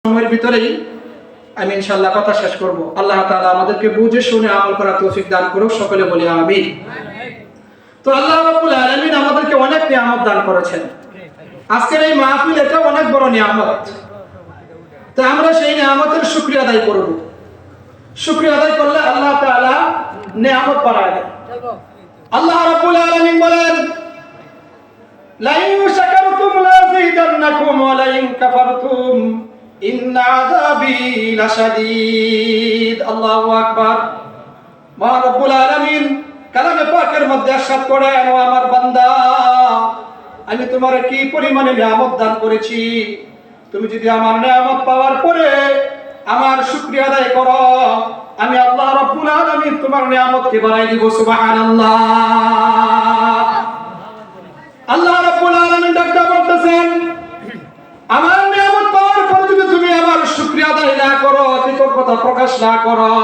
সময়ের ভিতরেই আমি ইনশাআল্লাহ কথা শেষ করব। আল্লাহ তাআলা আমাদেরকে বুঝে শুনে আমল করার তৌফিক দান করুক, সকলে বলি আমিন। তো আল্লাহ রাব্বুল আলামিন আমাদেরকে অনেক নিয়ামত দান করেছেন। আজকের এই মাহফিল এটা অনেক বড় নিয়ামত। তো আমরা সেই নিয়ামতের শুকরিয়া আদায় করব। শুকরিয়া আদায় করলে আল্লাহ তাআলা নিয়ামত বাড়ায় দেন। আল্লাহ রাব্বুল আলামিন বলেন, লা ইন শাকারতুম লাযিদান্নাকুম ওয়া লা ইন কাফারতুম ইন্না আযাবি লাশাদীদ। আল্লাহু আকবার। মহান রব্বুল আলামিন কালামে পাকের মধ্যে ইরশাদ করেন, ও আমার বান্দা, আমি তোমার কি পরিমাণে নিয়ামত দান করেছি, তুমি যদি আমার নিয়ামত পাওয়ার পরে আমার শুকরিয়া আদায় করো, আমি আল্লাহ রাব্বুল আলামিন তোমার নিয়ামতকে বাড়াই দিব। সুবহানাল্লাহ। আল্লাহ রাব্বুল আলামিন ডাকতে বলতেছেন, আমার নিয়ামত পাওয়ার পরে যদি তুমি আমার শুকরিয়া আদায় না করো, কৃতজ্ঞতা প্রকাশ না করো,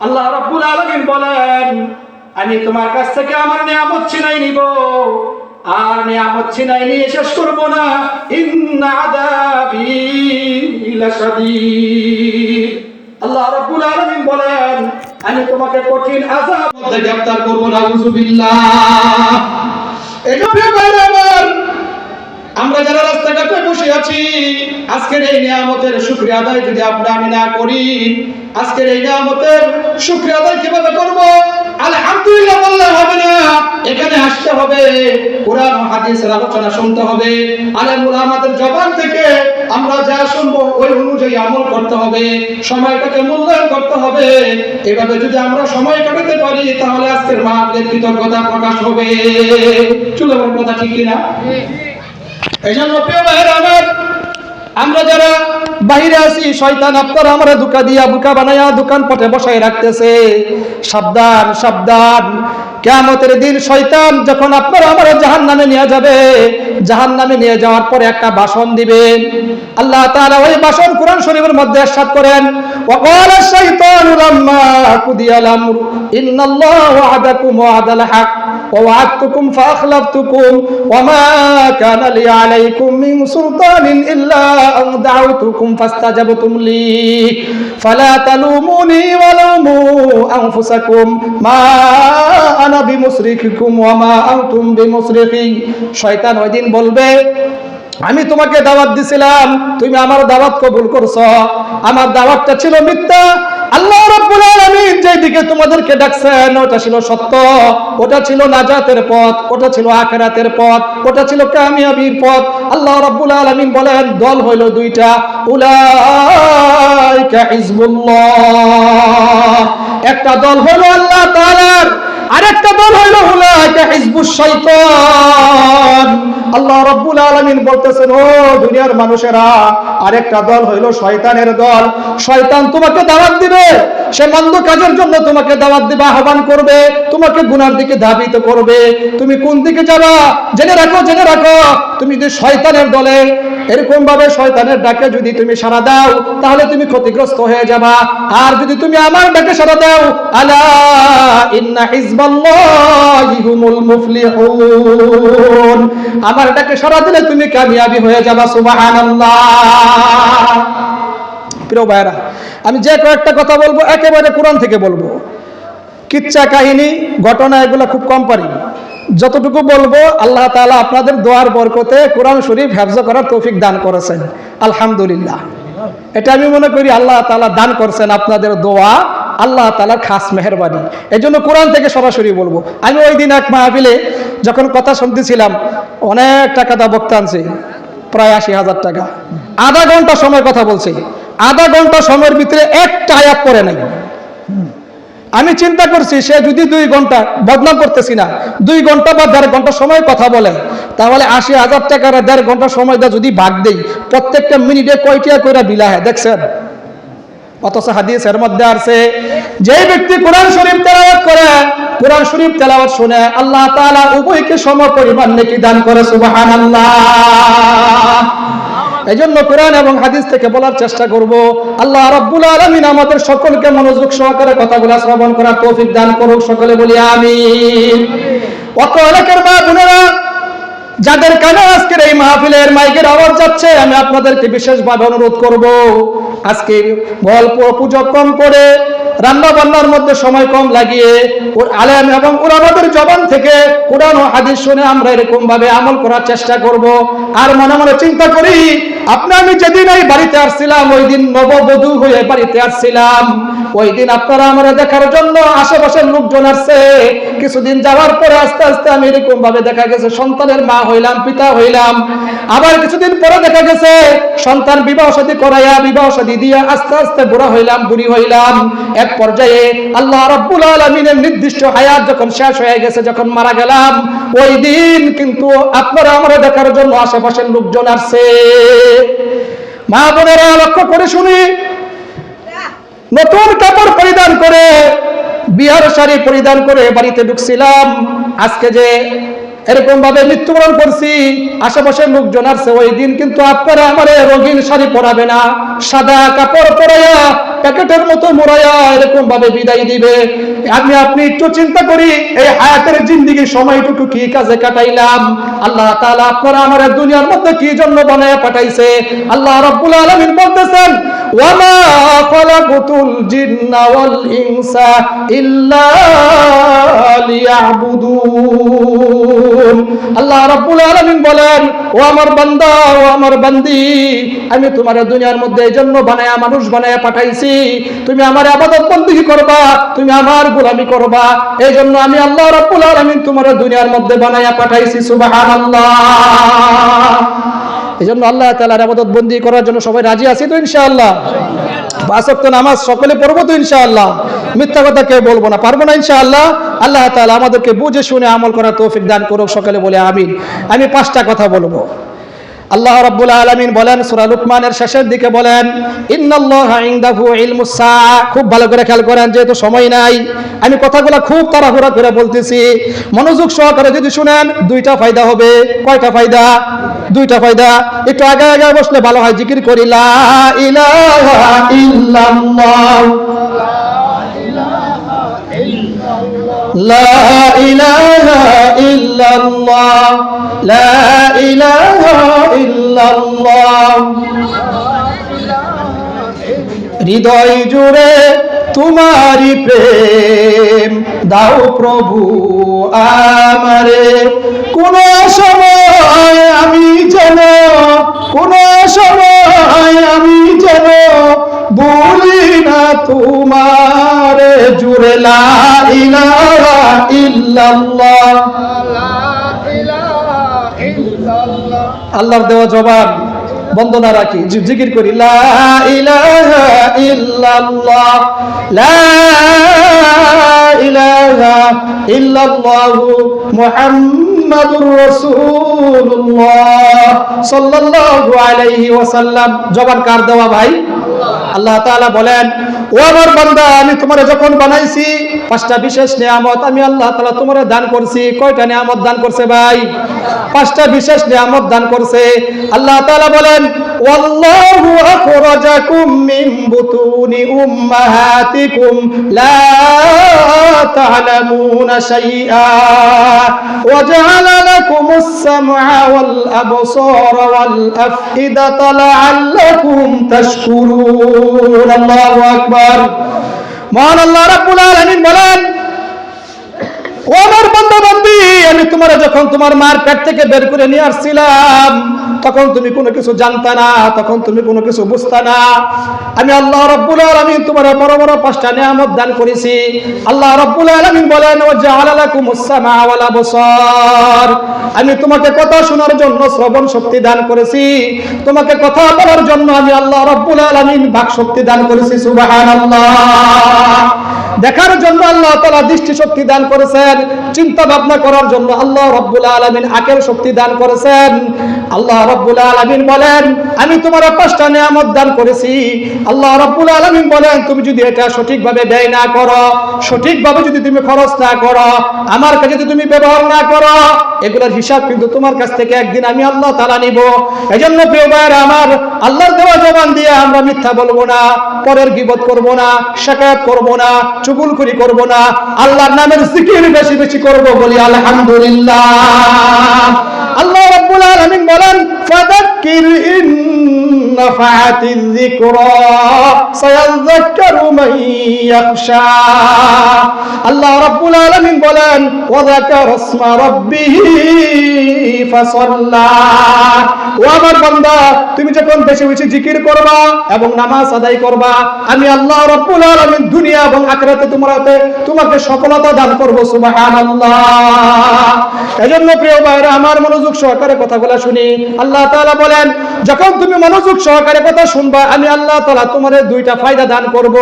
আল্লাহ রাব্বুল আলামিন বলেন, আমি তোমার কাছ থেকে আমার নিয়ামত ছিনাই নিব, আর নিয়ামত ছিনাই নিয়ে শেষ করব না। ইন্না আযাবি লাশাদীদ। আল্লাহ রাব্বুল আলামিন বলেন, আমি তোমাকে কঠিন আযাব মধ্যে গ্রেফতার করব। নাউযুবিল্লাহ। আমরা যারা রাস্তাঘাটে বসে আছি, আজকের এই নিয়ামতের শুকরিয়া আদায় যদি আমি না করি, আজকের এই নিয়ামতের শুকরিয়া আদায় কিভাবে করব? আলহামদুলিল্লাহ বললে হবে না, এখানে আসতে হবে, কোরআন ও হাদিসের আলোচনা শুনতে হবে, আলেম উলামাদের জবান থেকে আমরা যা শুনবো ওই অনুযায়ী আমল করতে হবে, সময়টাকে মূল্যায়ন করতে হবে। এভাবে যদি আমরা সময় কাটাতে পারি, তাহলে আজকের মাহফিলের কৃতজ্ঞতা প্রকাশ হবে। চলো, কথা ঠিক কিনা? এইজন্য প্রিয় ভাইরা আমার, আমরা যারা বাইরে আছি, শয়তান আপনারা আমরা ধোঁকা দিয়া বোকা বানায়া দোকান পথে বসায় রাখতেছে। সাবধান সাবধান, কিয়ামতের দিন শয়তান যখন আপনারা আমরা জাহান্নামে নিয়ে যাবে, জাহান্নামে নিয়ে যাওয়ার পরে একটা ভাষণ দিবেন। আল্লাহ তাআলা ওই ভাষণ কোরআন শরীফের মধ্যে ইরশাদ করেন, ওয়া ক্বালা শাইতানু লাম্মা কুদিয়াল আমরু ইন্নাল্লাহা ওয়া'আদাকুম ওয়া'দাল হক ওয়া ওয়া'আদতুকুম ফাআখলাফতুকুম ওয়া মা কানা লি আলাইকুম মিন সুলতানিন ইল্লা আন দা'উতুকুম ফাস্তাজাবতুম লি ফালা তালুমুনি ওয়া লাউমু আনফুসাকুম মা আনা বিমুসরিকিকুম ওয়া মা আনতুম বিমুসরিকি। শয়তান ওই দিন বলবে, আমি তোমাকে দাওয়াত দিছিলাম, তুমি আমার দাওয়াত কবুল করছো, আমার দাওয়াতটা ছিল মিথ্যা। আল্লাহ রাব্বুল আলামিন যেই দিকে তোমাদেরকে ডাকছেন ওটা ছিল সত্য, ওটা ছিল নাজাতের পথ, ওটা ছিল আখিরাতের পথ, ওটা ছিল কামিয়াবির পথ। আল্লাহ রাব্বুল আলামিন বলেন, দল হইল দুইটা, উলাইকা হিজবুল্লাহ। একটা দল হলো আল্লাহ তাআলার, আরেকটা দল হলো উলাইকা হিজবুশ শাইতান। আল্লাহ রাব্বুল আলামিন বলতেছেন, ও দুনিয়ার মানুষেরা, আরেকটা দল হইলো শয়তানের দল। শয়তান তোমাকে দাওয়াত দিবে, সে মন্দ কাজের জন্য তোমাকে দাওয়াত দিবে, আহ্বান করবে, তোমাকে গুনার দিকে ধাবিত করবে। তুমি কোন দিকে যাবা জেনে রাখো, জেনে রাখো। তুমি যদি শয়তানের দলে এরকম ভাবে শয়তানের ডাকে যদি তুমি সাড়া দাও, তাহলে তুমি ক্ষতিগ্রস্ত হয়ে যাবা। আর যদি তুমি আমার ডাকে সাড়া দাও, আলা ইন্না হিজবাল্লাহি হুমুল মুফলিহুন, আমার ডাকে সাড়া দিলে তুমি কামিয়াবি হয়ে যাবা। সুবহানাল্লাহ। প্রিয় ভাইরা, আমি যে কয়েকটা কথা বলবো একেবারে কোরআন থেকে বলবো। কিচ্ছা কাহিনী ঘটনা এগুলো খুব কম পারি। যতটুকু বলবো আল্লাহ তাআলা আপনাদের দোয়ার বরকতে কোরআন শরীফ হেফজ করার তৌফিক দান করেছেন, আলহামদুলিল্লাহ। এটা আমি মনে করি আল্লাহ তাআলা দান করছেন, আপনাদের দোয়া আল্লাহ তাআলার খাস মেহেরবানি। এই জন্য কোরআন থেকে সরাসরি বলবো। আমি ওই দিন এক মাহফিলে যখন কথা শুনতেছিলাম, অনেক টাকা দা বক্তা আনছে, প্রায় ৮০,০০০ টাকা। আধা ঘন্টা সময় কথা বলছে, আধা ঘন্টা সময়ের ভিতরে একটা আয়াত পড়ে নাই। আমি চিন্তা করছি, সে যদি 2 ঘন্টা, বদনাম করতেছি না, 2 ঘন্টা বা 1.5 ঘন্টা সময় কথা বলে, তাহলে ৮০,০০০ টাকার 1.5 ঘন্টা সময় দা যদি ভাগ দেই, প্রত্যেকটা মিনিটে কয়টা করে বিলা হয় দেখছেন? অথচ হাদিসের মধ্যে আছে, যে ব্যক্তি কোরআন শরীফ তেলাওয়াত করে, কোরআন শরীফ তেলাওয়াত শুনে, আল্লাহ তাআলা উভয়কে সমপরিমাণ নেকি দান করে। সুবহানাল্লাহ। এইজন্য কোরআন এবং হাদিস থেকে বলার চেষ্টা করব। আল্লাহ রাব্বুল আলামিন আমাদের সকলকে মনোযোগ সহকারে কথাগুলো শ্রবণ করার তৌফিক দান করুক, সকলে বলি আমিন। ওয়াক্কালাকের মা বোনেরা, যাদের কানে আজকের এই মাহফিলের মাইকের আওয়াজ যাচ্ছে, আমি আপনাদেরকে বিশেষভাবে অনুরোধ করব, আজকে গল্প পূজা কম করে, রান্না বান্নার মধ্যে সময় কম লাগিয়ে আলেম এবং উলামাদের জবান থেকে কোরআন ও হাদিস শুনে আমরা এরকম ভাবে আমল করার চেষ্টা করব। আর মনে মনে চিন্তা করি, আমি যেদিন এই বাড়িতে আসছিলাম, ওই দিন নববধূ হয়ে বাড়িতে আসছিলাম, ওই দিন আপনারা আমরা দেখার জন্য আশেপাশের লোকজন আসছে। কিছুদিন যাওয়ার পরে আস্তে আস্তে আমি এরকম ভাবে দেখা গেছে সন্তানের মা হইলাম, পিতা হইলাম। আবার কিছুদিন পরে দেখা গেছে সন্তান বিবাহ শাদী করাইয়া, বিবাহ শাদী দিয়া আস্তে আস্তে বুড়া হইলাম, বুড়ি হইলাম। এক পর্যায়ে আল্লাহ রাব্বুল আলামিনের নির্দিষ্ট হায়াত যখন শেষ হয়ে গেছে, যখন মারা গেলাম, ওই দিন কিন্তু আপনারা আমরা দেখার জন্য আশেপাশের লোকজন আসছে। মা বোনেরা লক্ষ্য করে শুনি, নতুন কাপড় পরিধান করে, বিহার শাড়ি পরিধান করে বাড়িতে ঢুকছিলাম। আজকে যে এরকম ভাবে মৃত্যুবরণ করছি, আশেপাশের লোকজন আসছে, ওই দিন কিন্তু আপনারা আমার রঙিন শাড়ি পরাবে না, সাদা কাপড় পরাইয়া প্যাকেটের মতো মোড়াইয়া এরকম ভাবে বিদায় দিবে। আপনি একটু চিন্তা করি, এই হায়াতের জিন্দেগি সময়টুকু কি কাজে কাটাইলাম? আল্লাহ তাআলা আপনারা আমার দুনিয়ার মধ্যে কি জন্য বানায়া পাঠাইছে? আল্লাহ রাব্বুল আলামিন বলতেছেন, ওয়ামা খালাকুতুল জিন্না ওয়াল ইনসা ইল্লা লিয়াবুদুন। আল্লাহ রাব্বুল আলামিন বলেন, ও আমার বান্দা, ও আমার বান্দি, আমি তোমার দুনিয়ার মধ্যে এইজন্য বানায়া, মানুষ বানায়া পাঠাইছি, তুমি আমার ইবাদত বندگی করবা, তুমি আমার গোলামি করবা। এইজন্য আমি আল্লাহ রাব্বুল আলামিন তোমার দুনিয়ার মধ্যে বানায়া পাঠাইছি। সুবহানাল্লাহ। এইজন্য আল্লাহ তাআলার ইবাদত বندگی করার জন্য সবাই রাজি আছি তো ইনশাআল্লাহ? 5 ওয়াক্ত নামাজ সকলে পড়বো তো ইনশাআল্লাহ? মিথ্যা কথা কেউ বলবো না, পারবো না ইনশাআল্লাহ? আল্লাহ তাআলা আমাদেরকে বুঝে শুনে আমল করার তৌফিক দান করুক, সকলে বলে আমিন। আমি 5টা কথা বলবো। আল্লাহ রাব্বুল আলামিন বলেন সূরা লুকমানের শেষের দিকে বলেন, ইন্নাল্লাহা ইনদাহু ইলমুস সাআ। খুব ভালো করে খেয়াল করেন, যেহেতু সময় নাই আমি কথাগুলো খুব তাড়াহুড়া করে বলতেছি, মনোযোগ সহকারে যদি শুনেন 2টা ফায়দা হবে। কয়টা ফায়দা? 2টা ফায়দা। একটু আগে আগে বসলে ভালো হয়, জিকির করি লা ইলাহা ইল্লাল্লাহ, লা ইলাহা ইল্লাল্লাহ, লা ইলাহা ইল্লাল্লাহ। হৃদয় জুড়ে তোমারি প্রেম দাও প্রভু আমারে, কোন সময় আমি যেন, কোন সময় আমি যেন ভুলি না তোমারে, জুড়ে লা ইলাহা ইল্লাল্লাহ। আল্লাহর দেওয়া জবান বন্ধ না রাখি, জিকির করি লা ইলাহা ইল্লাল্লাহ, লা ইলাহা ইল্লাল্লাহু মুহাম্মাদুর রাসূলুল্লাহ সাল্লাল্লাহু আলাইহি ওয়াসাল্লাম। জবান কার দেওয়া ভাই? আল্লাহ তাআলা বলেন, ও আমার বান্দা, আমি তোমারে যখন বানাইছি 5টা বিশেষ নিয়ামত আমি আল্লাহ তাআলা তোমারে দান করছি। কয়টা নিয়ামত দান করছে ভাই? 5টা বিশেষ নিয়ামত দান করছে। আল্লাহ তাআলা বলেন, ওয়াল্লাহু আখরাজাকুম মিন বুতুনি উম্মাহাতিকুম লা তা'লামুনা শাইআ ওয়া জা'আলা লাকুমুস সামআ ওয়াল আবসারা ওয়াল আফইদাতা লা'আল্লাকুম তাশকুরুন। আল্লাহু আকবার। মহান আল্লাহ রাব্বুল আলামিন বলেন, ও আমার বান্দা বান্দি, আমি তোমার যখন তোমার মার পেট থেকে বের করে নিয়ে আসছিলাম, তখন তুমি কোনো কিছু জানতা না, তখন তুমি কোনো কিছু বুঝতা না। আমি আল্লাহ রাব্বুল আলামিন তোমার বড় বড় 5টা নিয়ামত দান করেছি। আল্লাহ রাব্বুল আলামিন বলেন, ওয়া জাআলা লাকুমুস সামআ ওয়াল আবসার, আমি তোমাকে কথা শোনার জন্য শ্রবণ শক্তি দান করেছি, তোমাকে কথা বলার জন্য আমি আল্লাহ রাব্বুল আলামিন বাক শক্তি দান করেছি। সুবহানাল্লাহ। দেখার জন্য আল্লাহ তাআলা দৃষ্টি শক্তি দান করেছেন, চিন্তা ভাবনা করার জন্য আল্লাহ রাব্বুল আলামিন আকল শক্তি দান করেছেন। আল্লাহ রাব্বুল আলামিন বলেন, আমি তোমার 5টা নিয়ামত দান করেছি। আল্লাহ রাব্বুল আলামিন বলেন, তুমি যদি এটা সঠিকভাবে ব্যয় না করো, সঠিকভাবে যদি তুমি খরচ না করো, আমার কাছে যদি তুমি ব্যবহার না করো, এগুলোর হিসাব কিন্তু তোমার কাছ থেকে একদিন আমি আল্লাহ তাআলা নিব। এজন্য প্রিয় ভাইরা আমার, আল্লাহর দেওয়া জবান দিয়ে আমরা মিথ্যা বলবো না, পরের গীবত করব না, শিকায়ত করব না, চুগলখড়ি করব না, আল্লাহর নামের জিকির বেশি বেশি করব, বলি আলহামদুলিল্লাহ। আল্লাহ রাব্বুল আলামিন বলেন ফাযাক্কির ইন নাফাআতিয যিকরা সায়াযাক্কারু মান ইয়াখশা। আল্লাহ রাব্বুল আলামিন বলেন ওয়া যাকারা ইসমা রাব্বিহি ফাসাল্লা। ও আমার বান্দা, তুমি যখন বেশি বেশি জিকির করবা এবং নামাজ আদায় করবা, আমি আল্লাহ রাব্বুল আলামিন দুনিয়া এবং আখিরাতে তোমাকে সফলতা দান করব। সুবহানাল্লাহ। এজন্য প্রিয় ভাইরা আমার, মনোযোগ সহকারে কথাগুলো শুনি। আল্লাহ তাআলা বলেন যখন তুমি মনোযোগ সহকারে কথা শুনবা, আমি আল্লাহ তাআলা তোমারে দুইটা ফায়দা দান করব,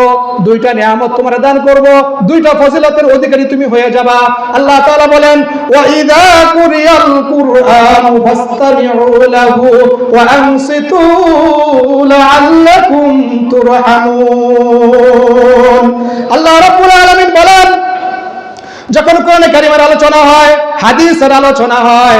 দুইটা নিয়ামত তোমারে দান করব, দুইটা ফজিলতের অধিকারী তুমি হয়ে যাবা। আল্লাহ তাআলা বলেন ওয়া ইযা কুরিয়াল কুরআনু ফাসতামিউ লাহু ওয়া আনসিতু লাআল্লাকুম তুরহামুন। আল্লাহ রাব্বুল আলামিন বলেন যখন কোরআনে কারিমের আলোচনা হয়, হাদিসের আলোচনা হয়,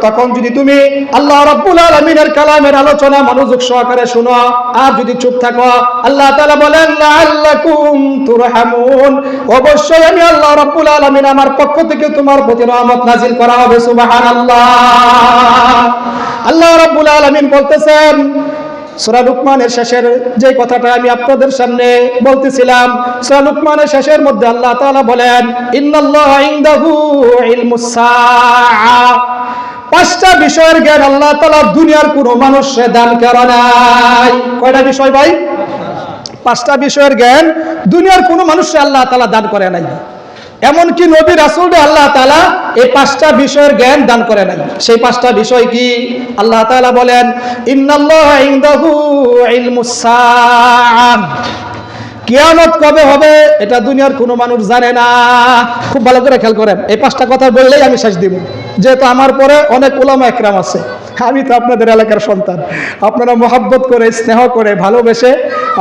তখন যদি তুমি আল্লাহ রাব্বুল আলামিনের কালামের আলোচনা মনোযোগ সহকারে শুনো আর যদি চুপ থাকো, আল্লাহ তাআলা বলেন লাআল্লাকুম তুরহামুন, অবশ্যই আমি আল্লাহ রাব্বুল আলামিন আমার পক্ষ থেকে তোমার প্রতি রহমত নাজিল করা হবে। সুবহানাল্লাহ। আল্লাহ রাব্বুল আলামিন বলতেছেন সূরা লুকমানের শেষের যে কথাটা আমি আপনাদের সামনে বলতেছিলাম, সূরা লুকমানের শেষের মধ্যে আল্লাহ তাআলা বলেন ইন্নাল্লাহা ইনদাহু ইলমুস সাআ। পাঁচটা বিষয়ের জ্ঞান আল্লাহ তাআলা দুনিয়ার কোনো মানুষকে দান করে নাই। কয়টা বিষয় ভাই? পাঁচটা বিষয়ের জ্ঞান দুনিয়ার কোনো মানুষকে আল্লাহ তাআলা দান করে নাই। এমনকি নবী রাসূলকে আল্লাহ তাআলা এই পাঁচটা বিষয়ের জ্ঞান দান করে নাই। সেই পাঁচটা বিষয় কি? আল্লাহ তাআলা বলেন ইন্নাল্লাহা ইনদাহু ইলমুস সাআ। কিয়ামত কবে হবে এটা দুনিয়ার কোনো মানুষ জানে না। খুব ভালো করে খেয়াল করেন, এই পাঁচটা কথা বললেই আমি শেষ দিব, যেহেতু আমার পরে অনেক উলামা একরাম আছে। আমি তো আপনাদের এলাকার সন্তান, আপনারা মহব্বত করে, স্নেহ করে, ভালোবেসে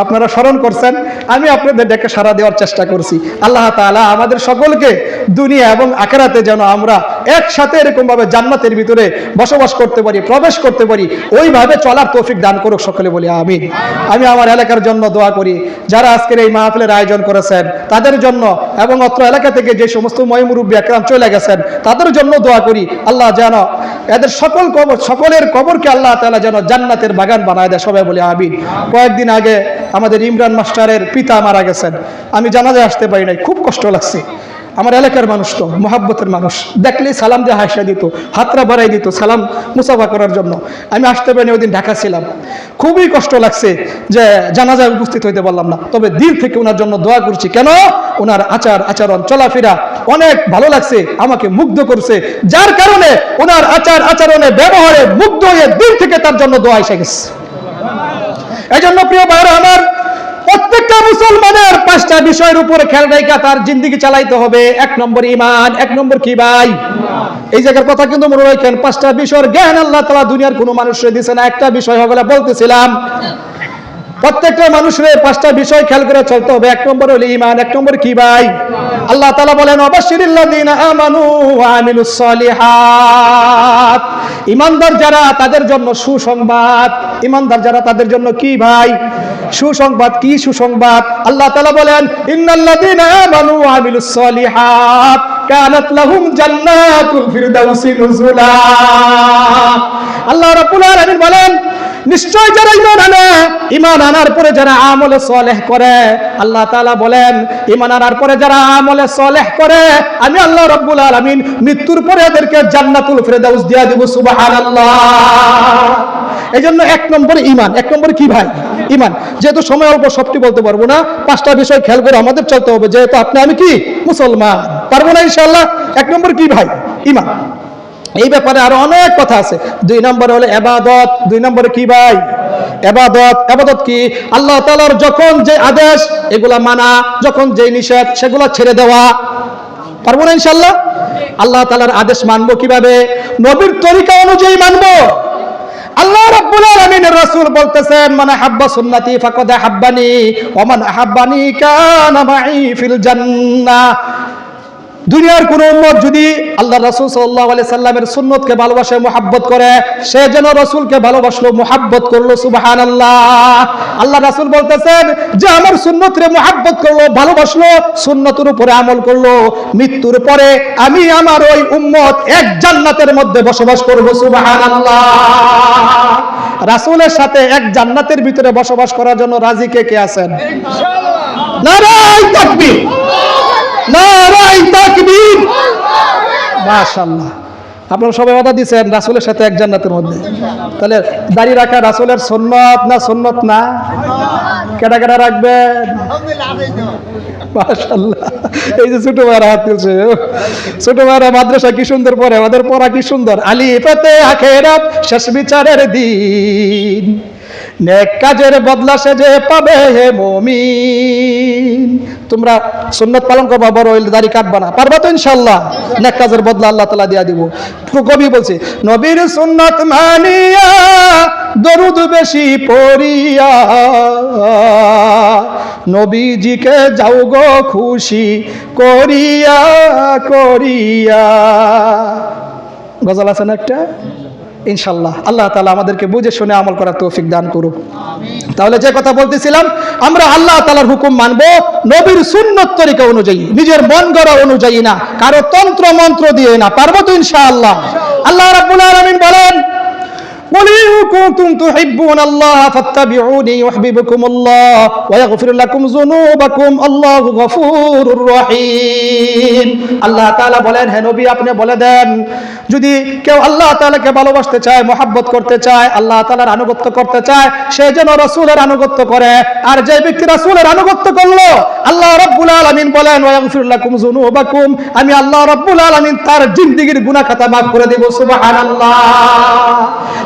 আপনারা স্মরণ করছেন, আমি আপনাদের ডেকে সাড়া দেওয়ার চেষ্টা করছি। আল্লাহ তাআলা আমাদের সকলকে দুনিয়া এবং আখিরাতে যেন আমরা একসাথে এরকম ভাবে জান্নাতের ভিতরে বসবাস করতে পারি, প্রবেশ করতে পারি, ওইভাবে চলার তৌফিক দান করুক। সকলে বলি আমিন। আমি আমার এলাকার জন্য দোয়া করি, যারা আজকের এই মাহফিলের আয়োজন করেছেন তাদের জন্য, এবং অত্র এলাকা থেকে যে সমস্ত মুরব্বী একরাম চলে গেছেন তাদের জন্য দোয়া করি। আল্লাহ যেন এদের সকলের কবরকে আল্লাহ তাআলা যেন জান্নাতের বাগান বানায় দেয়। সবাই বলি আমিন। কয়েকদিন আগে আমাদের ইমরান মাস্টারের পিতা মারা গেছেন, আমি জানাজায় আসতে পারি নাই, খুব কষ্ট লাগছে। আমার এলাকার মানুষ তো মহাব্বতের মানুষ, দেখলেই সালাম দিয়ে হাসা দিত, হাতরা বাড়াই দিত সালাম মুসাফা করার জন্য। আমি আসতে পারিনি, ওই দিন ঢাকা ছিলাম, খুবই কষ্ট লাগছে যে জানাজায় উপস্থিত হইতে পারলাম না। তবে দিল থেকে ওনার জন্য দোয়া করছি। কেন? ওনার আচরণ চলাফেরা অনেক ভালো লাগছে, আমাকে মুগ্ধ করছে, যার কারণে ওনার আচরণে ব্যবহারে মুগ্ধ হয়ে দিল থেকে তার জন্য দোয়া এসে গেছে। এই জন্য প্রিয় ভাইরা আমার, প্রত্যেকটা মুসলমানের পাঁচটা বিষয়ের উপরে খেয়াল রেখে তার জিন্দেগি চালাইতে হবে। এক নম্বর ঈমান। এক নম্বর কি ভাই? এই জায়গার কথা কিন্তু মনে রাখেন, পাঁচটা বিষয়ের জ্ঞান আল্লাহ তাআলা দুনিয়ার কোনো মানুষকে দিছে না। একটা বিষয় হলো বলতেছিলাম, প্রত্যেকটা মানুষের পাঁচটা বিষয় খেয়াল করে চলতে হবে। এক নম্বর হলো ঈমান। এক নম্বর কি ভাই? আল্লাহ তাআলা বলেন অবাশশিরিল্লাযীনা আমানু ওয়া আমিলুস সালিহাত। ঈমানদার যারা তাদের জন্য সুসংবাদ। ঈমানদার যারা তাদের জন্য কি ভাই? সুসংবাদ। কি সুসংবাদ? আল্লাহ তাআলা বলেন ইন্নাল্লাযীনা আমানু ওয়া আমিলুস সালিহাত কানাত লাহুম জান্নাতুল ফিরদাউসি নুজুলা। আল্লাহ রাব্বুল আলামিন বলেন নিশ্চয় যারা ঈমান আনার পরে যারা আমলে সালেহ করে, আল্লাহ তাআলা বলেন ঈমান আনার পরে যারা আমলে সালেহ করে, আমি আল্লাহ রাব্বুল আলামিন মৃত্যুর পরে এদেরকে জান্নাতুল ফিরদাউস দিয়া দেব। সুবহানাল্লাহ। এইজন্য এক নম্বরে ঈমান। এক নম্বরে কি ভাই? ঈমান। যেহেতু সময় অল্প সবটি বলতে পারবো না, পাঁচটা বিষয় খেয়াল করে আমাদের চলতে হবে, যেহেতু আপনি আমি কি মুসলমান, পারবো না ইনশাআল্লাহ। এক নম্বর কি ভাই? ঈমান। এই ব্যাপারে আরো অনেক কথা আছে। দুই নম্বরে হলো ইবাদত। দুই নম্বরে কি ভাই? ইবাদত। ইবাদত কি? আল্লাহ তাআলার যখন যে আদেশ এগুলা মানা, যখন যে নিষেধ সেগুলা ছেড়ে দেওয়া। পারবো না ইনশাআল্লাহ? আল্লাহ তাআলার আদেশ মানবো কিভাবে? নবীর তরিকা অনুযায়ী মানবো। আল্লাহ রাব্বুল আলামিনের রাসূল বলতেছেন মান আহাব্বা সুন্নতি ফাকাদ আহাব্বানি ওয়া মান আহাব্বানি কানা মাই ফিল জান্নাহ। দুনিয়ার কোন উম্মত যদি আল্লাহ রাসূল সাল্লাল্লাহু আলাইহি সাল্লামের সুন্নতকে ভালোবাসে, মুহাব্বত করে, সে যেন রাসূলকে ভালোবাসলো, মুহাব্বত করলো। সুবহানাল্লাহ। আল্লাহ রাসূল বলতেছেন যে আমার সুন্নতরে মুহাব্বত করলো, ভালোবাসলো, সুন্নতের উপরে আমল করলো, মৃত্যুর পরে আমি আমার ওই উম্মত এক জান্নাতের মধ্যে বসবাস করব। সুবহানাল্লাহ। রাসূলের সাথে এক জান্নাতের ভিতরে বসবাস করার জন্য রাজি কে কে আছেন? ইনশাআল্লাহ। নারায়ে তাকবীর, নারায়ে তাকবীর। মাশাআল্লাহ। আপনারা সবাই ওয়াদা দিয়েছেন রাসূলের সাথে এক জান্নাতের মধ্যে। তাহলে দাড়ি রাখা রাসূলের সুন্নাত না সুন্নাত না? কেডা কেডা রাখবেন? মাশাআল্লাহ। এই যে ছোট ভাইরা হাত তুলছে, ছোট ভাইরা মাদ্রাসা কি সুন্দর পড়ে, ওদের পড়া কি সুন্দর। আলিফাতে আখিরাত শেষ বিচারের দিন, নেক কাজের বদলা সে যে পাবে হে মুমিন। তোমরা সুন্নাত পালন করবা, বড় হইলে দাড়ি কাটবা না, পারবা তো ইনশাআল্লাহ? নেক কাজের বদলা আল্লাহ তাআলা দিয়া দিব। কবি বলছে নবীর সুন্নাত মানিয়া দরুদ বেশি পড়িয়া নবীজিকে যাও গো খুশি করিয়া করিয়া। গজল আছে না একটা? ইনশাআল্লাহ আল্লাহ তাআলা আমাদেরকে বুঝে শুনে আমল করার তৌফিক দান করুক। তাহলে যে কথা বলতেছিলাম, আমরা আল্লাহ তাআলার হুকুম মানব নবীর সুন্নত তরিকা অনুযায়ী, নিজের মন গড়া অনুযায়ী না, কারো তন্ত্র মন্ত্র দিয়ে না। পারবো তো ইনশাআল্লাহ? আল্লাহ রাব্বুল আলামিন বলেন قل إن كنتم تحبون الله فاتبعوني يحببكم الله ويغفر لكم ذنوبكم الله غفور رحيم। আল্লাহ তাআলা বলেন হে নবী আপনি বলে দেন, যদি কেউ আল্লাহ তাআলাকে ভালোবাসতে চায়, মহব্বত করতে চায়, আল্লাহ তাআলার আনুগত্য করতে চায়, সে যেন রাসূলের আনুগত্য করে। আর যে ব্যক্তি রাসূলের আনুগত্য করলো, আল্লাহ রাব্বুল আলামিন বলেন ওয়াগফির লাকুম যুনুবাকুম, আমি আল্লাহ রাব্বুল আলামিন তার জিন্দেগীর গুনাহ খাতা maaf করে দেব। সুবহানাল্লাহ।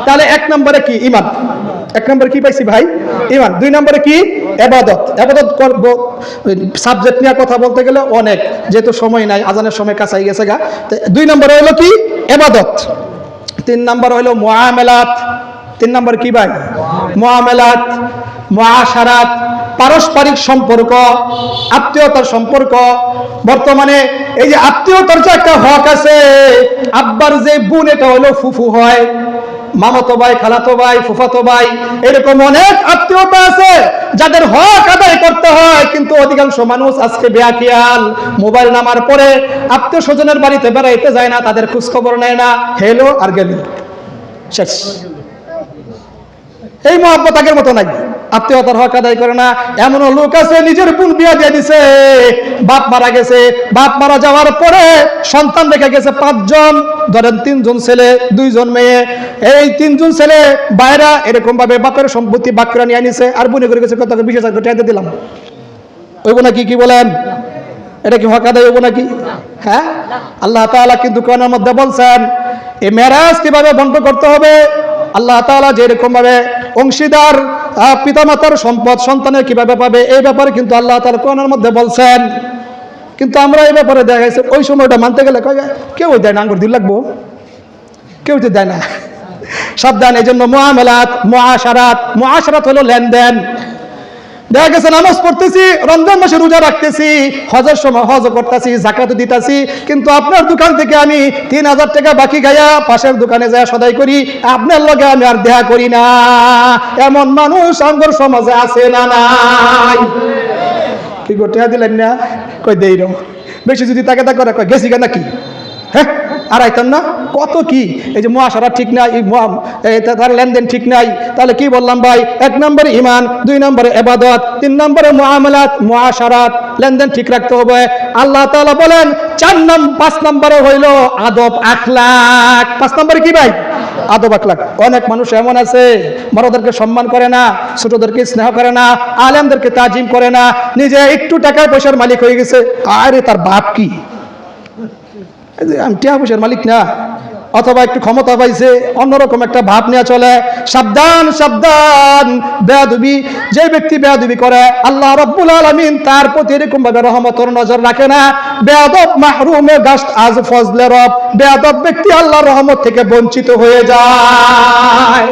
তাহলে এক নম্বরে কি? ঈমান। এক নম্বরে কি পাইছি ভাই? ঈমান। দুই নম্বরে কি? ইবাদত। ইবাদত করব, সাবজেক্ট নিয়ে কথা বলতে গেলে অনেক, যেহেতু সময় নাই, আজানের সময় কাছাই গেছে গা। দুই নম্বরে হলো কি? ইবাদত। তিন নম্বর হলো মুআমালাত। তিন নম্বর কি ভাই? মুআমালাত, মুআশারাত, পারস্পরিক সম্পর্ক, আত্মীয়তার সম্পর্ক। বর্তমানে এই যে আত্মীয়তার যে একটা হক আছে, আব্বার যে বোন এটা হলো ফুফু হয়, মামাতো ভাই, খালাতো ভাই, ফুফাতো ভাই, এরকম অনেক আত্মীয়তা আছে যাদের হক আদায় করতে হয়। কিন্তু অধিকাংশ মানুষ আজকে বেয়াকিয়াল, মোবাইল নামার পরে আত্মীয় স্বজনের বাড়িতে বেড়াইতে যায় না, তাদের খোঁজ খবর নেয় না, হেলো আর গেল, শেষ। এই মহব্বত আগের মতো নাই, আত্মীয়তার হক আদায় করে না। এমন লোক আছে নিজের বোন বিয়া দিয়ে দিছে, বাপ মারা গেছে, বাপ মারা যাওয়ার পরে সন্তান রেখে গেছে 5 জন, ধরেন 3 জন ছেলে 2 জন মেয়ে। এই 3 জন ছেলে বাইরা এরকম ভাবে বাপের সম্পত্তি বাকরা নিয়ে নিছে, আর বোনে করে গেছে কত 20,000 টাকা দিলাম। ওইব নাকি? কি বলেন? এটা কি হক আদায় হইব নাকি? হ্যাঁ, আল্লাহ তাআলা কিন্তু কোরআনের মধ্যে বলছেন এই মেরাজ কিভাবে বন্টন করতে হবে। আল্লাহ তাআলা যেরকম ভাবে অংশীদার পিতামাতার সম্পদ সন্তানের কিভাবে পাবে, এই ব্যাপারে কিন্তু আল্লাহ তাআলা কোরআনের মধ্যে বলছেন। কিন্তু আমরা এই ব্যাপারে দেখা গেছে ওই সময়টা মানতে গেলে কেউ দেয় না, আঙ্গুর দিল লাগবো, কেউ তো দেয় না। সাবধান। এই জন্য মুআমালাত, মুআশারাত। মুআশারাত হলো লেনদেন। দেখা গেছে নামাজ পড়তেছি, রমজান মাসে রোজা রাখতেছি, হজের সময় হজ করতেছি, যাকাত দিতেছি, কিন্তু আপনার দোকান থেকে আমি 3,000 টাকা বাকি গায়া পাশের দোকানে যায় সদাই করি, আপনার লগে আমি আর দেখা করি না। এমন মানুষ আমাদের সমাজে আছে না নাই? কি করতে দিলেন না? কই দেই র বেশি যদি তাকে তা করে, কই গেছি কেন কি? হ্যাঁ, আর আইতাম না কত কি? এই যে মুআশারা ঠিক নাই, তার লেনদেন ঠিক নাই। তাহলে কি বললাম ভাই? 1 নম্বরে ঈমান, 2 নম্বরে ইবাদত, 3 নম্বরে মুআমালাত, মুআশারাত, লেনদেন ঠিক রাখতে হবে। আল্লাহ তাআলা বলেন 5 নম্বরে হইল আদব আখলাক। 5 নম্বরে কি ভাই? আদব আখলাক। অনেক মানুষ এমন আছে বড়দেরকে সম্মান করে না, ছোটদেরকে স্নেহ করে না, আলেমদেরকে তাজিম করে না, নিজে একটু টাকা পয়সার মালিক হয়ে গেছে। আরে তার বাপ কি? আমি টাকা পয়সার মালিক না, অথবা একটু ক্ষমতা পাইছে, অন্যরকম একটা ভাব নিয়ে চলে। সাবধান সাবধান, বেয়াদবি, যে ব্যক্তি বেয়াদবি করে আল্লাহ রাব্বুল আলামিন তার প্রতি এরকম ভাবে রহমতের নজর রাখে না। বেয়াদব মাহরুমে গাস্ত আজ ফজলে রব, বেয়াদব ব্যক্তি আল্লাহর রহমত থেকে বঞ্চিত হয়ে যায়।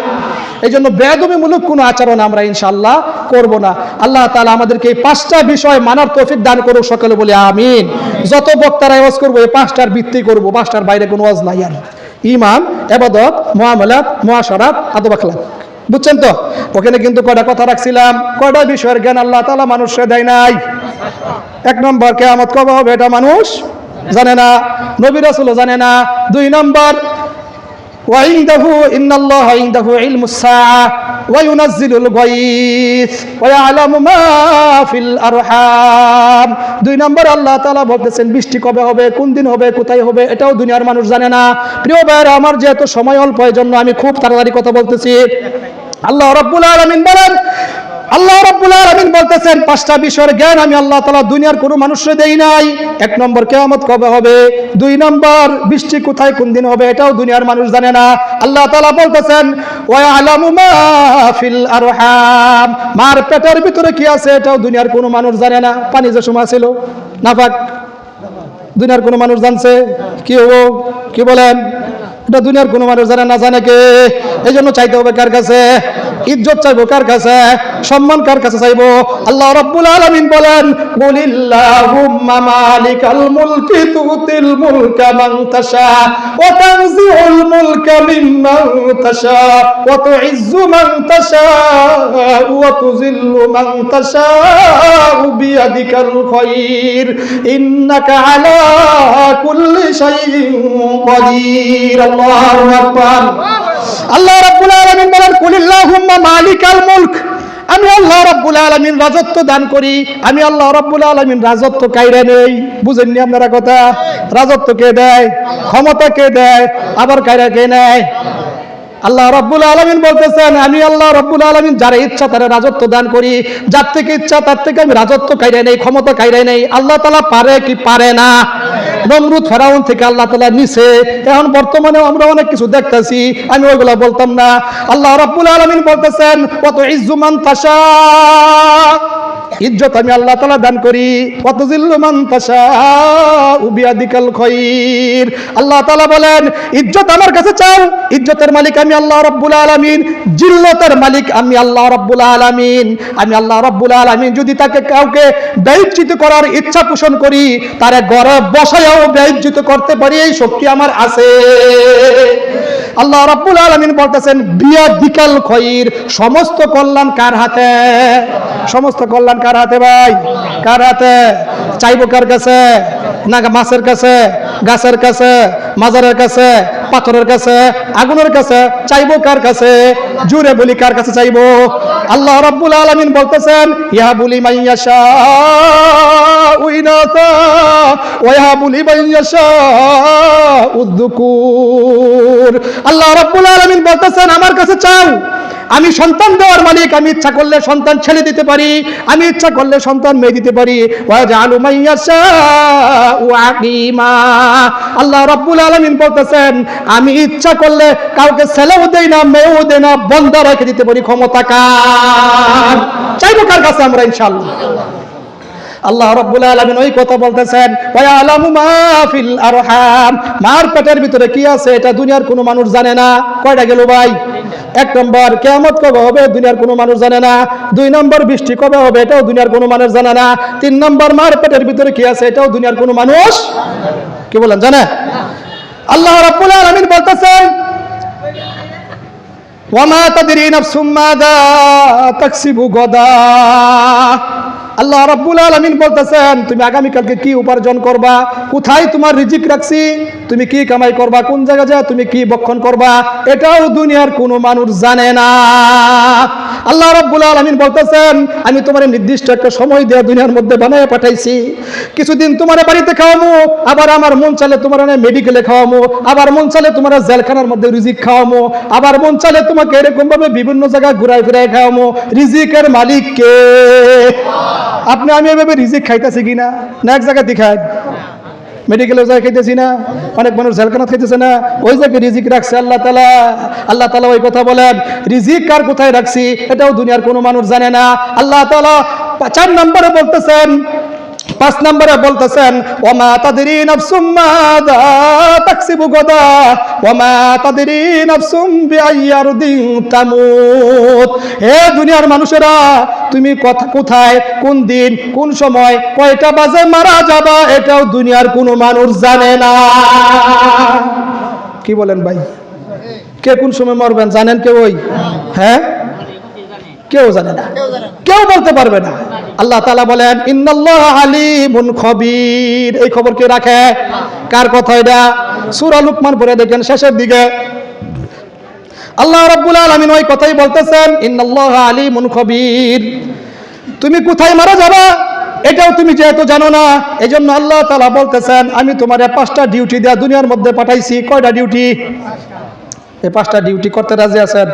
এই জন্য বেয়াদবিমূলক কোনো আচরণ আমরা ইনশাআল্লাহ করব না। আল্লাহ তাআলা আমাদেরকে এই 5টা বিষয় মানার তৌফিক দান করুক, সকলে বলি আমিন। যত বক্তারা ওয়াজ করবো এই 5টার ভিত্তি করব, 5টার বাইরে কোনো ওয়াজ নাই। আর ঈমান, ইবাদত, মুআমালাত, মুআশারাত, আদব আখলাক, বুঝছেন তো? ওখানে কিন্তু কয়টা কথা রাখছিলাম, কয়টা বিষয়ের জ্ঞান আল্লাহ তাআলা মানুষকে দেয় নাই। 1 নম্বর, কিয়ামত কবে হবে এটা মানুষ জানে না, নবী রাসূলও জানে না। 2 নম্বর, وعنده إن الله عنده علم الساعة وينزل الغيث ويعلم ما في الأرحام। 2 নম্বর, আল্লাহ তাআলা বলতেছেন বৃষ্টি কবে হবে, কোন দিন হবে, কোথায় হবে, এটাও দুনিয়ার মানুষ জানে না। প্রিয় ভাইরা আমার, যেহেতু সময় অল্প এই জন্য আমি খুব তাড়াতাড়ি কথা বলতেছি। আল্লাহ রাব্বুল আলামিন বলেন, আল্লাহ রাব্বুল আলামিন বলতেছেন 5টা বিষয়ের জ্ঞান আমি আল্লাহ তাআলা দুনিয়ার কোনো মানুষকে দেই নাই। 1 নম্বর, কিয়ামত কবে হবে। 2 নম্বর, বৃষ্টি কোথায় কোন দিন হবে, এটাও দুনিয়ার মানুষ জানে না। আল্লাহ তাআলা বলতেছেন ওয়া ইয়ালামু মা ফিল আরহাম, মার পেটের ভিতরে কি আছে এটাও দুনিয়ার কোনো মানুষ জানে না। পানি যে সময় ছিল নাপাক, দুনিয়ার কোনো মানুষ জানছে? কি হবো, কি বলেন? এটা দুনিয়ার কোনো মানুষ জানে না। জানে কে? এই জন্য চাইতে হবে কার কাছে? ইজ্জত চাইবো কার কাছে? সম্মান কার কাছে চাইবো? আল্লাহ রাব্বুল আলামিন বলেন কুলিল্লাহুম্মা মালিকাল মুলকি তুতিল মুলকা মান তাশা ওয়া তানজিউল মুলকা মিম্মান তাশা ওয়া তুইজ্জু মান তাশা ওয়া তুযিল্লু মান তাশা বিয়াদিকাল খায়র ইন্নাকা আলা কুল্লি শাইইন কাদির। আল্লাহু আকবার। আল্লাহ রাব্বুল আলামিন বলেন কুলিল্লাহুম্মা মালিকাল মুলক, আমি আল্লাহ রাব্বুল আলামিন রাজত্ব দান করি। আমি আল্লাহ রাব্বুল আলামিন রাজত্ব কাইরা নেই। বুঝেননি আপনারা কথা? রাজত্ব কে দেয়? ক্ষমতা কে দেয়? আবার কাইরা কে নেয়? আল্লাহ রাব্বুল আলামিন বলতেছেন আমি আল্লাহ রাব্বুল আলামিন যারা ইচ্ছা তারা রাজত্ব দান করি, যার থেকে ইচ্ছা তার থেকে আমি রাজত্ব কাইরা নেই, ক্ষমতা কাইরা নেই। আল্লাহ তাআলা পারে কি পারে না? নমরুদ ফেরাউন থেকে আল্লাহ তাআলা নিছে। এখন বর্তমানে আমরা অনেক কিছু দেখতেছি, আমি ওইগুলা বলতাম না। আল্লাহ রাব্বুল আলামিন বলতেছেন কত ইজ্জু মান তাশা, ইজ্জত আমি আল্লাহ তাআলা দান করি। কত জিল্লু মান তাশা বিয়াদিকাল খায়র। আল্লাহ তাআলা বলেন ইজ্জত আমার কাছে চাও, ইজ্জতের মালিক আমি আল্লাহ রাব্বুল আলামিন, জিল্লতের মালিক আমি আল্লাহ রাব্বুল আলামিন। আমি আল্লাহ রাব্বুল আলামিন যদি তাকে কাউকে বেইজ্জত করার ইচ্ছা পোষণ করি, তারে ঘরে বসায়ও বেইজ্জত করতে পারি, এই শক্তি আমার আছে। আল্লাহ রাব্বুল আলামিন বলতেছেন বিয়াদিকাল খায়র, সমস্ত কল্যাণ কার হাতে? সমস্ত কল্যাণ কার হাতে ভাই? কার হাতে? চাইবো কার কাছে? না মাছের কাছে, গাছের কাছে, মাজারের কাছে, পাথরের কাছে, আগুনের কাছে? চাইবো কার কাছে? জুরে বলি কার কাছে চাইবো? আল্লাহ রাব্বুল আলামিন বলতেছেন ইয়া বুলি মাইয়াশা উইনাসা ওয়া ইয়া বুলি মাইয়াশা উযকুর। আল্লাহ রাব্বুল আলামিন বলতেছেন আমার কাছে চাও, আমি সন্তান দেওয়ার মালিক। আমি ইচ্ছা করলে সন্তান ছেলে দিতে পারি, আমি ইচ্ছা করলে সন্তান মেয়ে দিতে পারি। ওয়া জাআলু মাইয়াশা আকিমা। আল্লাহ রাব্বুল আলামিন বলতেছেন আমি ইচ্ছা করলে কাউকে ছেলেও দেই না, মেয়েও দেই না, বন্ধা রেখে দিতে পারি। ক্ষমতা কার? চাইবো কার কাছে আমরা ইনশাআল্লাহ? আল্লাহ রাব্বুল আলামিন ওই কথা বলতেছেন ওয়া ইয়ালামু মা ফিল আরহাম, মার পেটের ভিতরে কি আছে এটা দুনিয়ার কোনো মানুষ জানে না। কয়টা গেল ভাই? 1 নম্বর, কিয়ামত কবে হবে দুনিয়ার কোনো মানুষ জানে না। 2 নম্বর, বৃষ্টি কবে হবে এটাও দুনিয়ার কোনো মানুষ জানে না। 3 নম্বর, মার পেটের ভিতরে কি আছে এটাও দুনিয়ার কোনো মানুষ কি বলেন জানে? আল্লাহ রাব্বুল আলামিন বলতেছেন ওয়া মা তাদরি নাফসুম মাযা তাকসিবু গাদা। আল্লাহ রাব্বুল আলামিন বলতেছেন তুমি আগামী কালকে কি উপার্জন করবা, কোথায় তোমার রিজিক রাখছি, তুমি কি কামাই করবা, কোন জায়গায় যা তুমি কি ভক্ষণ করবা, এটাও দুনিয়ার কোনো মানুষ জানে না। আল্লাহ রাব্বুল আলামিন বলতেছেন আমি তোমার নির্দিষ্ট একটা সময় দিয়ে দুনিয়ার মধ্যে বানায় পাঠাইছি। কিছুদিন তোমার বাড়িতে খাওয়ামো, আবার আমার মন চালে তোমার মেডিকেলে খাওয়ামো, আবার মন চালে তোমার জেলখানার মধ্যে রিজিক খাওয়ামো, আবার মন চালে তোমাকে এরকম ভাবে বিভিন্ন জায়গায় ঘুরাই ফিরাই খাওয়ামো। রিজিকের মালিক কে? আপনি আমি এভাবে রিজিক খাইতেছি কিনা? না এক জায়গায় দেখায় মেডিকেলে যায় খাইতেছি না, অনেক মানুষ জেলখানাত খাইতেছে না, ওই জায়গায় রিজিক রাখছে আল্লাহ তাআলা। আল্লাহ তাআলা ওই কথা বলেন, রিজিক কার কোথায় রাখছি এটাও দুনিয়ার কোনো মানুষ জানে না। আল্লাহ তাআলা 4 নম্বরে বলতেছেন, 5 নম্বরে বলতেছেন, ওমা তাদরি নাফসুম মাযা তাকসিবু গাদা ওমা তাদরি নাফসুম বিআইয়ি আরদিন তামুত। হে দুনিয়ার মানুষেরা, তুমি কোথায়, কোন দিন, কোন সময়, কয়টা বাজে মারা যাবা এটাও দুনিয়ার কোনো মানুষ জানে না। কি বলেন ভাই? কে কোন সময় মরবেন জানেন কেউ? হ্যাঁ, কেউ জানে না, কেউ বলতে পারবে না। আল্লাহ তাআলা বলেন, ইন্নাল্লাহা আলিমুন খবীর। এই খবর কে রাখে? কার কথা এটা? সূরা লুকমান পড়ে দেখেন শেষের দিকে আল্লাহ রাব্বুল আলামিন ওই কথাই বলতেছেন, ইন্নাল্লাহা আলিমুন খবীর। তুমি কোথায় মারা যাবা এটাও তুমি যেহেতু জানো না, এজন্য আল্লাহ তাআলা বলতেছেন, আমি তোমারে 5টা ডিউটি দেয়া দুনিয়ার মধ্যে পাঠাইছি। কয়টা ডিউটি? এই 5টা ডিউটি করতে রাজি আছেন?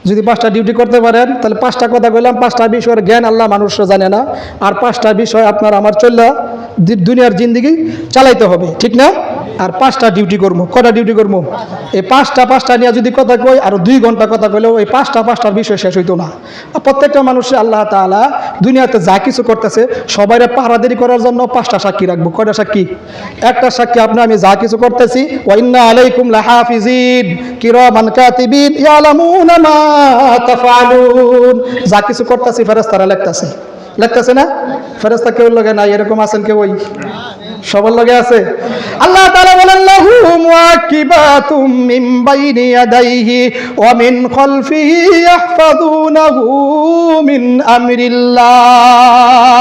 যদি 5টা ডিউটি করতে পারেন তাহলে 5টা কথা কইলাম, 5টা বিষয়ের জ্ঞান আল্লাহ মানুষরা জানে না, আর 5টা বিষয় আপনার আমার চললে দুনিয়ার জিন্দেগি চালাইতে হবে, ঠিক না? আর 5টা ডিউটি করবো। কটা ডিউটি করবো? এই 5টা নিয়ে যদি কথা কই আরো 2 ঘন্টা কথা কইলেও এই 5টার বিষয় শেষ হইতো না। আর প্রত্যেকটা মানুষের আল্লাহ তাআলা দুনিয়াতে যা কিছু করতেছে সবাইরে পাহারাদারি করার জন্য 5টা সাক্ষী রাখবো। কয়টা সাক্ষী? একটা সাক্ষী আমি যা কিছু করতেছি, ওয়া ইন্না আলাইকুম লাহাফিজিন কিরামান কাতিবিন ইয়ালামুনা মা তাফআলুন। যা কিছু করতেছি ফেরেশতারা লিখতেছে না? ফেরেশতা কেউ লগে নাই, এরকম আছেন কেউ? সবার লগে আছে। আল্লাহ তাআলা বলেন, লাহু মুআকিবাতুম মিন বাইনি ইয়াদাইহি ওয়া মিন খালফিহি ইয়াহফাযুনাহু মিন আমরিল্লাহ।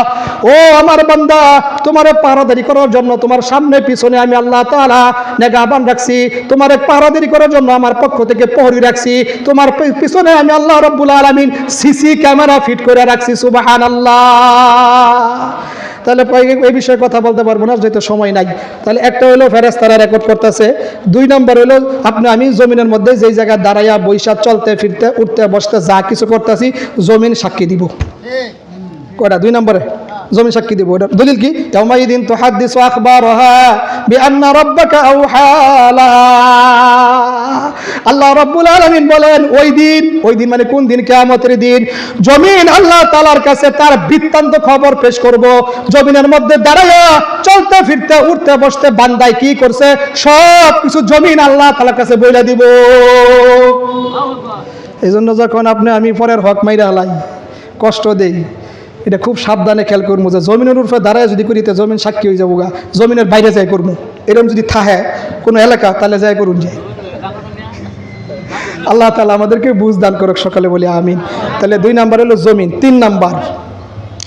ও আমার বান্দা, তোমারে পাহারাদারি করার জন্য তোমার সামনে পিছনে আমি আল্লাহ তাআলা নেগাবান রাখছি। তোমারে পাহারাদারি করার জন্য আমার পক্ষ থেকে প্রহরী রাখছি। তোমার পিছনে আমি আল্লাহ রাব্বুল আলামিন সিসি ক্যামেরা ফিট করে রাখছি। সুবহানাল্লাহ। তাহলে এই বিষয়ে কথা বলতে পারবো না, যেহেতু সময় নাই। তাহলে একটা হলো ফেরেশতারা রেকর্ড করতেছে, 2 নম্বর হলো আমি জমিনের মধ্যে যেই জায়গায় দাঁড়াইয়া বৈশা চলতে ফিরতে উঠতে বসতে যা কিছু করতেছি জমিন সাক্ষী দিব। কয়টা? 2 নম্বরে জমিন সাক্ষী দিব। দলিল কি? ইয়াউমাইদিন তুহাদ্দিসু আখবারাহা বিআন্না রাব্বাকা আওহা লাহা। আল্লাহ রাব্বুল আলামিন বলেন, ওই দিন মানে কোন দিন? কিয়ামতের দিন। জমিন আল্লাহ তাআলার কাছে তার বৃত্তান্ত খবর পেশ করব। জমিনের মধ্যে দাঁড়ায়া চলতে ফিরতে উঠতে বসতে বান্দায় কি করছে সব কিছু জমিন আল্লাহ তাআলার কাছে বইলা দিব। এইজন্য যখন আমি পরের হক মাইরা হালাই, কষ্ট দেই, এটা খুব সাবধানে খেয়াল করবো যে জমিনের উপরে দাঁড়ায় যদি করি তো জমিন সাক্ষী হয়ে যাবো গা, জমিনের বাইরে যাই করবো। এরকম যদি থাহে কোনো এলাকা তাহলে যাই করুন যাই। আল্লাহ তাআলা আমাদেরকে বুঝ দান করুক, সকালে বলি আমিন। তাহলে 2 নাম্বার হলো জমিন। 3 নাম্বার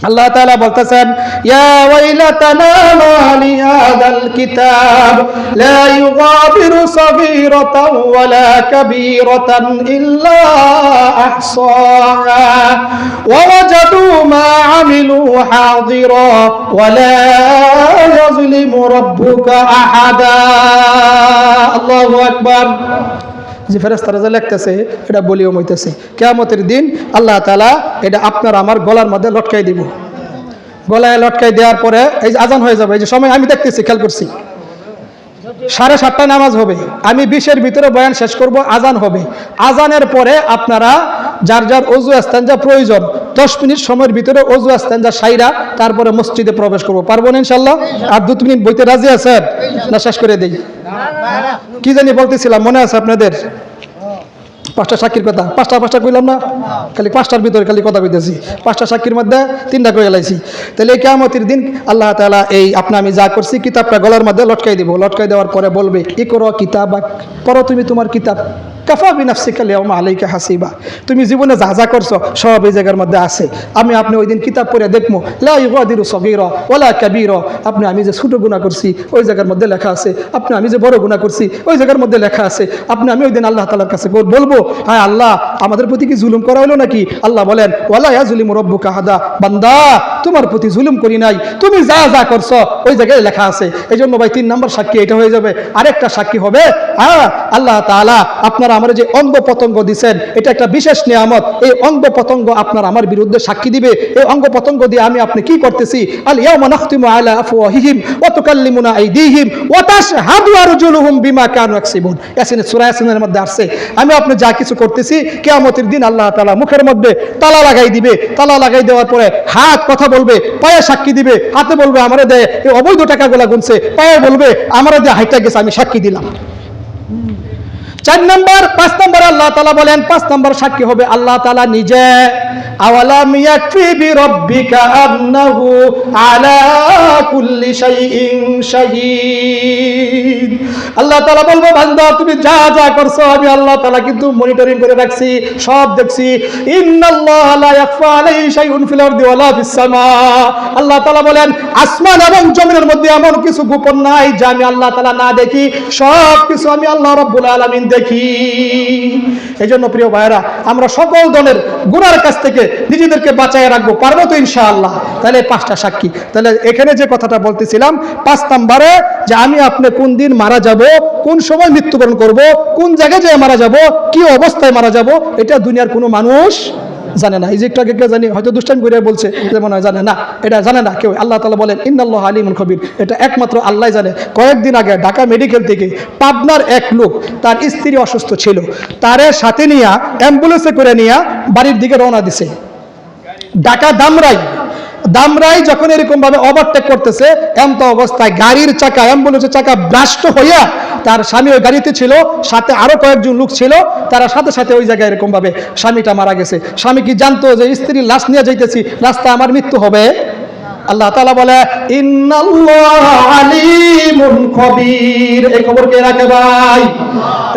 আল্লাহ তাআলা বলতেছেন, ইয়া ওয়াইলাতানা মালি হাদাল কিতাব লা ইউগাদিরু সগীরাতান ওয়ালা কাবীরাতান ইল্লা আহসাহা ওয়া ওয়াজাদু মা আমিলু হাদিরা ওয়ালা ইয়াজলিমু রাব্বুকা আহাদা। আল্লাহু আকবার। যে ফেরেশতারা যা লিখতেছে এটা বলিও হইতেছে, কিয়ামতের দিন আল্লাহ তাআলা এটা আপনার আমার গলার মধ্যে লটকাই দিব। গলায় লটকাই দেওয়ার পরে এই যে আজান হয়ে যাবে, এই যে সময় আমি দেখতেছি, খেয়াল করছি 7:30টায় নামাজ হবে, আমি 20-এর ভিতরে বয়ান শেষ করব, আজান হবে। আজানের পরে আপনারা যার যার ওযু ইস্তেঞ্জা প্রয়োজন 10 মিনিট সময়ের ভিতরে ওযু ইস্তেঞ্জা সাইরা তারপরে মসজিদে প্রবেশ করব। পারবো না ইনশাআল্লাহ? আর 2 মিনিট বইতে রাজি আছেন না শেষ করে দেই? কি জানি বলতেছিলাম, মনে আছে আপনাদের? 5টা সাক্ষীর কথা। 5টা কইলাম না? খালি 5টার ভিতরে খালি কথা কইতেছি। 5টা সাক্ষীর মধ্যে 3টা কই গেলাইছি। তাহলে কিয়ামতের দিন আল্লাহ তাআলা এই আমি যা করছি কিতাবটা গলার মধ্যে লটকাই দিব। লটকাই দেওয়ার পরে বলবে, ইকরা কিতাবাক, পড়ো তুমি তোমার কিতাব, কাফা বিনাফসিকা আল-ইয়াওমা আলাইকা হাসিবা। তুমি জীবনে যা যা করছো সব এই জায়গার মধ্যে আছে। আপনি ওই দিন কিতাব পড়ে দেখবো, লা ইউগাদিরু সগীরা ওয়ালা কাবীরা। আমি যে ছোট গুনাহ করছি ওই জায়গার মধ্যে লেখা আছে, আমি যে বড় গুনাহ করছি ওই জায়গার মধ্যে লেখা আছে। আমি ওই দিন আল্লাহ তাআলার কাছে বলবো, হায় আল্লাহ, আমাদের প্রতি কি জুলুম করা হলো নাকি? আল্লাহ বলেন, ওয়ালা ইয়াজলিমু রাব্বুকা আহাদা। বান্দা, তোমার প্রতি জুলুম করি নাই, তুমি যা যা করছো ওই জায়গায় লেখা আছে। এই জন্য ভাই 3 নম্বর সাক্ষী এটা হয়ে যাবে। আরেকটা সাক্ষী হবে, আল্লাহ তাআলা আপনারা আমার যে অঙ্গ পতঙ্গ দিচ্ছেন, এটা একটা বিশেষ নিয়ামত। এই অঙ্গ পতঙ্গ আপনার আমার বিরুদ্ধে সাক্ষী দিবে। এই অঙ্গ পতঙ্গ দিয়ে আমি আপনি কি করতেছি? আল ইয়াউমা নাখতিমু আলা আফওয়াহিহিম ওয়া তুকাল্লিমুনা আইদিহিম ওয়া তাশহাদু আরজুলুহুম বিমা কানু ইয়াকসিবুন। সূরা ইয়াসিনের মধ্যে আসছে, আমি আপনি যা কিছু করতেছি কিয়ামতের দিন আল্লাহ তাআলা মুখের মধ্যে তালা লাগাই দিবে। তালা লাগাই দেওয়ার পরে হাত কথা বলবে, পায়ে সাক্ষী দিবে। হাতে বলবে আমারে দে এই অবৈধ টাকাগুলা গুনছে, পায়ে বলবে আমারে দে হাইটা গেছে, আমি সাক্ষী দিলাম। 4 নম্বর, 5 নম্বর আল্লাহ তাআলা বলেন, 5 নম্বর সাক্ষী হবে আল্লাহ তাআলা নিজে। আওয়ালাম ইয়াকফি বিরাব্বিকা আন্নাহু আলা কুল্লি শাইইন শাহীদ। আল্লাহ তাআলা বলবো, বান্দা তুমি যা যা করছো আমি আল্লাহ তাআলা কিন্তু মনিটরিং করে রাখছি, সব দেখছি। ইন্নাল্লাহা লা ইয়াখফা আলাইহি শাইউন ফিল আরদি ওয়ালা ফিস সামা। আল্লাহ তাআলা বলেন, আসমান এবং জমিনের মধ্যে এমন কিছু গোপন নাই যা আমি আল্লাহ তাআলা না দেখি, সব কিছু আমি আল্লাহ রাব্বুল আলামিন দেখি। এই জন্য প্রিয় ভাইরা, আমরা সকল ধরনের গুনার কাছ থেকে নিজেদেরকে বাঁচায় রাখবো, পারবো তো ইনশাআল্লাহ? তাহলে 5টা সাক্ষী। তাহলে এখানে যে কথাটা বলতেছিলাম 5 নম্বরে, যে আমি আপনি কোন দিন মারা যাব, কোন সময় মৃত্যুবরণ করব, কোন জায়গায় যেয়ে মারা যাব, কি অবস্থায় মারা যাব, এটা দুনিয়ার কোনো মানুষ জানে না। এই যে একটু আগে জানি, হয়তো দুষ্টামি করে বলছে যে মনে হয় জানে না, এটা জানে না কেউ। আল্লাহ তাআলা বলেন ইন্নাল্লাহু আলিমুন খবীর, এটা একমাত্র আল্লাহ জানে। কয়েকদিন আগে ঢাকা মেডিকেল থেকে পাবনার এক লোক, তার স্ত্রী অসুস্থ ছিল, তারে সাথে নিয়ে অ্যাম্বুলেন্সে করে নিয়ে বাড়ির দিকে রওনা দিছে। ঢাকা দামরাই যখন এরকম ভাবে ওভারটেক করতেছে, এমত অবস্থায় গাড়ির চাকা, অ্যাম্বুলেন্সের চাকা ব্রাস্ট হইয়া, তার স্বামী ওই গাড়িতে ছিল, সাথে আরো কয়েকজন লোক ছিল, তারা সাথে সাথে ওই জায়গায় এরকম ভাবে স্বামীটা মারা গেছে। স্বামী কি জানতো যে স্ত্রীর লাশ নিয়ে যাইতেছি, রাস্তায় আমার মৃত্যু হবে? আল্লাহ তাআলা বলে ইন্নাল্লাহা আলিমুন খবীর। এই খবর কে রাখে ভাই?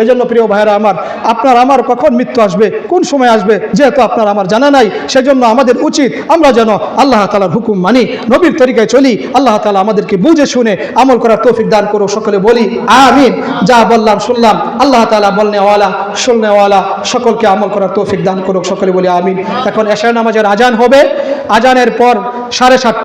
এই জন্য প্রিয় ভাইরা আমার, আপনার আমার কখন মৃত্যু আসবে, কোন সময় আসবে, যেহেতু আপনার আমার জানা নাই, সেজন্য আমাদের উচিত আমরা যেন আল্লাহ তাআলার হুকুম মানি, নবীর তরিকায় চলি। আল্লাহ তাআলা আমাদেরকে বুঝে শুনে আমল করার তৌফিক দান করো, সকলে বলি আমিন। যা বললাম শুনলাম, আল্লাহ তাআলা বলনেওয়ালা শুননেওয়ালা সকলকে আমল করার তৌফিক দান করো, সকলে বলি আমিন। এখন এশার নামাজের আজান হবে, আজানের পর 7:30